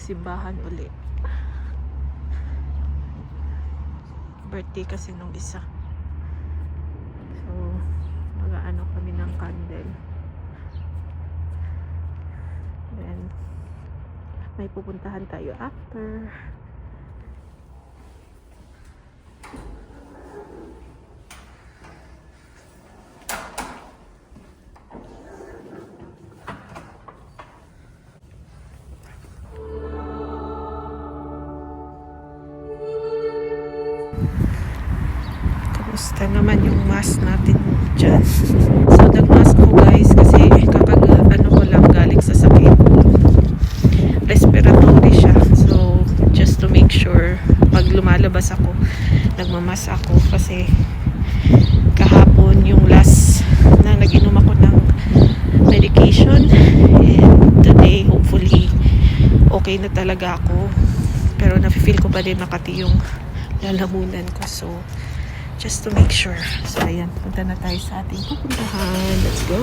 magsimbahan uli. Birthday kasi nung isa. So, mag-ano kami ng candle. Then, may pupuntahan tayo after. Kamusta naman yung mask natin dyan? So, nag-mask ko guys kasi ano ko lang galing sa sakit. Respiratory siya. So, just to make sure pag lumalabas ako, nagmamas ako kasi kahapon yung last na nag-inom ako ng medication, and today hopefully okay na talaga ako, pero nafe-feel ko pa din makati yung lalamunan ko. So, just to make sure. So, ayan. Punta na tayo sa ating pupuntahan. Let's go!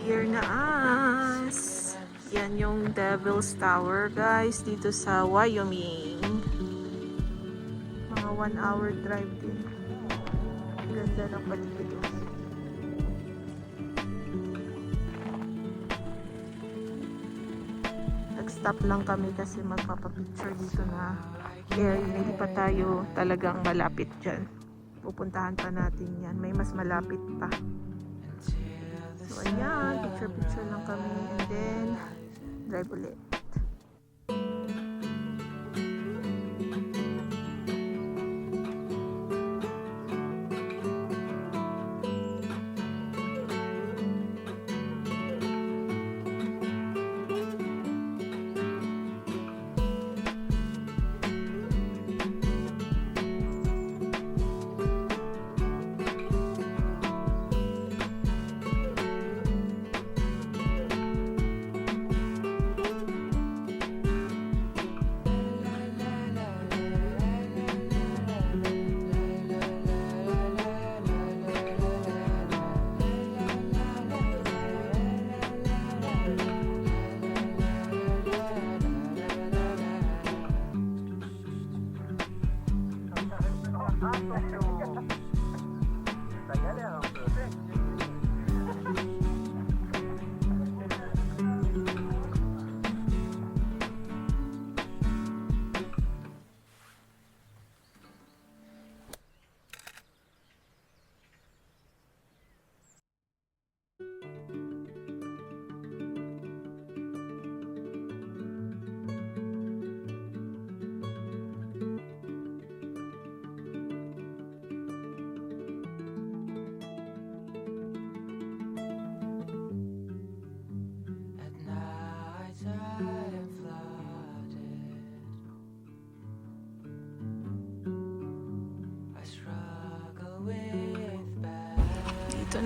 Here na as. Yan yung Devil's Tower guys dito sa Wyoming. Mga 1 hour drive din. Ganda ng paligid. Nag-stop lang kami kasi magpapapicture dito na area. Hindi pa tayo talagang malapit dyan. Pupuntahan pa natin yan. May mas malapit pa. So, ayan. Picture-picture lang kami. And then, drive ulit.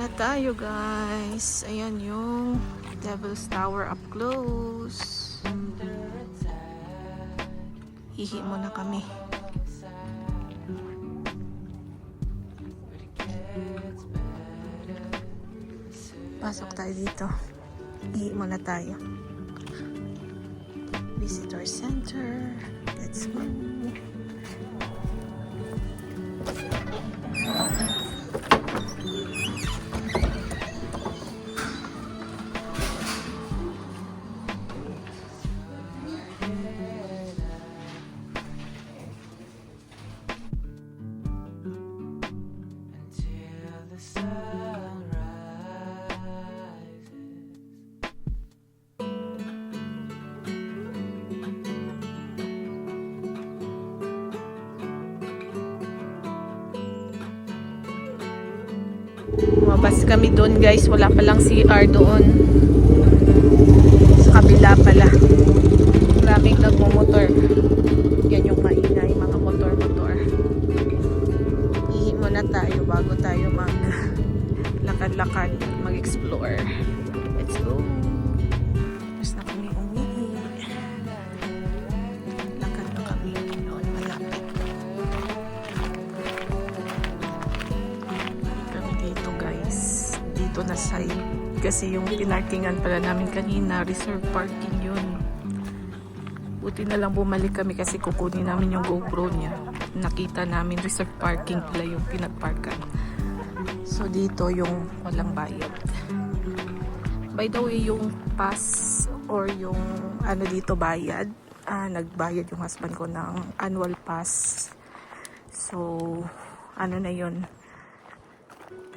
na tayo guys. Ayan yung Devil's Tower up close. Hihi muna kami. Pasok tayo dito. Hihi muna tayo. Visitor Center. Let's go. Lumabas kami doon guys, wala palang CR doon sa kabila pala. Maraming nagmumotor. Yan yung maingay, mga motor-motor. Ihi muna tayo bago tayo mag lakad-lakad, mag-explore. Let's go. Tapos na kami umihi. Lakad na kami doon malapit. Dito guys, dito na side kasi yung pinarkingan pala namin kanina, reserve parking yun. Buti na lang bumalik kami kasi kukunin namin yung GoPro niya. Nakita namin reserve parking pala yung pinagparkan. So dito yung walang bayad. By the way, yung pass or yung ano dito bayad, nagbayad yung husband ko ng annual pass. So ano na yun,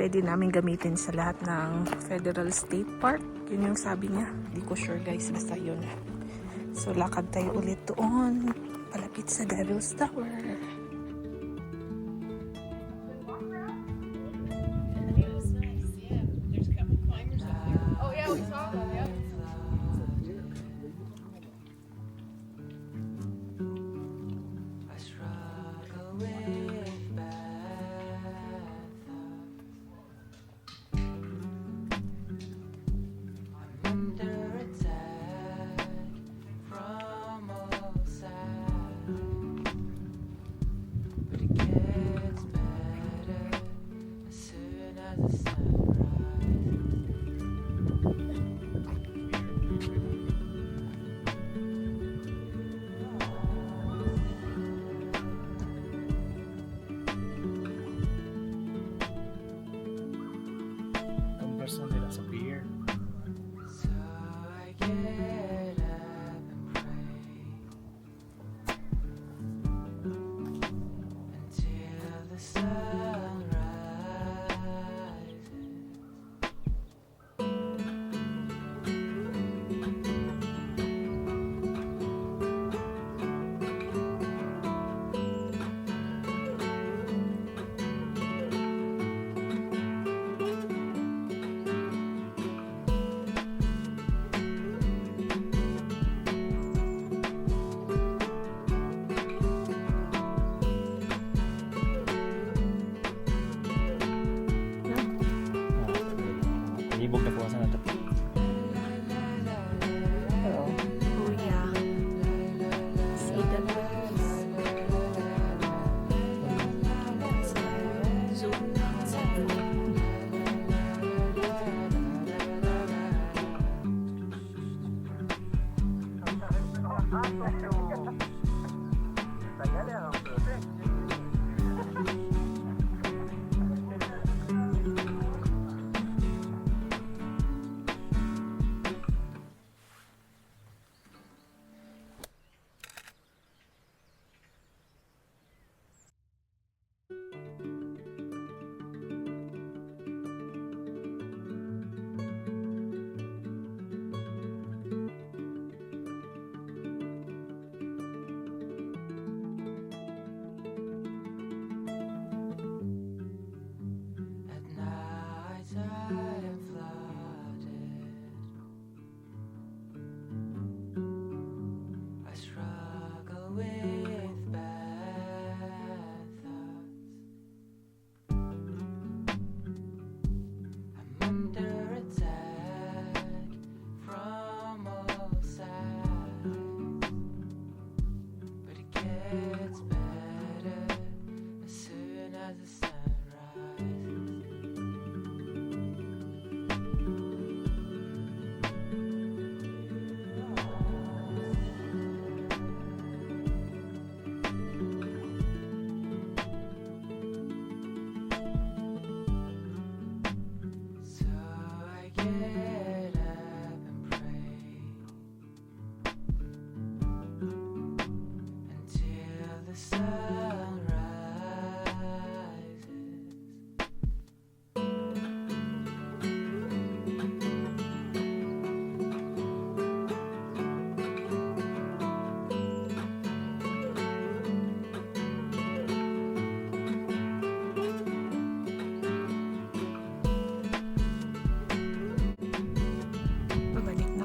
pwede namin gamitin sa lahat ng Federal State Park. Yun yung sabi niya. Hindi ko sure guys, basta yun. So lakad tayo ulit doon, palapit sa Devil's Tower. Nila sa pier.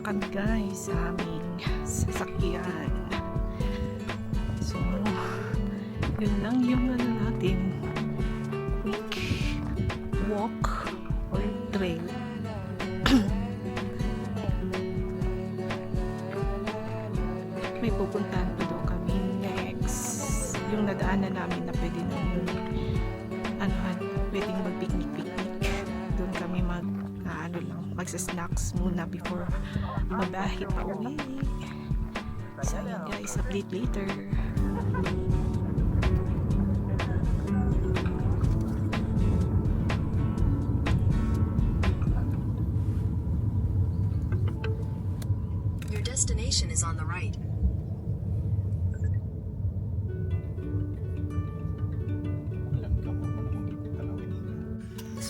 kami guys sa aming sasakyan. So, yun lang yung natin quick walk or trail. May pupuntahan pa daw kami next. Yung nadaanan namin na pwede namin pwedeng mag-picnic. Doon kami magsa-snacks muna before mabahi pa uwi. So yun guys, update later. Your destination is on the right.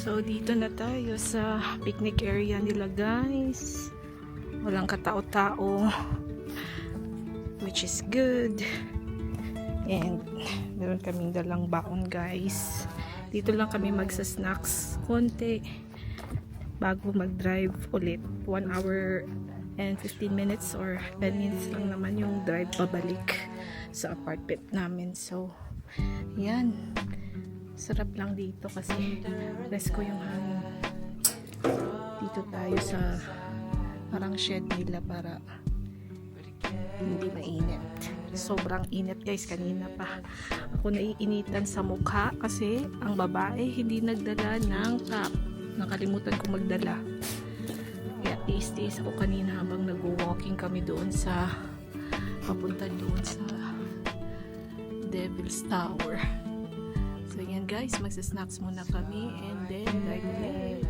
So dito na tayo sa picnic area nila guys. Walang katao-tao, which is good. And meron kaming dalang baon guys. Dito lang kami magsa-snacks konti bago mag-drive ulit. 1 hour and 15 minutes or 10 minutes lang naman yung drive pabalik sa apartment namin. So yan, sarap lang dito kasi presko yung hangin. Dito tayo sa parang shed nila para hindi mainit. Sobrang init guys, kanina pa ako naiinitan sa mukha kasi ang babae hindi nagdala ng cap. Nakalimutan ko magdala. Kaya tiis-tiis ako kanina habang nag-walking kami doon sa papunta doon sa Devil's Tower. So yan guys, magsa-snacks muna kami and then drive ulit.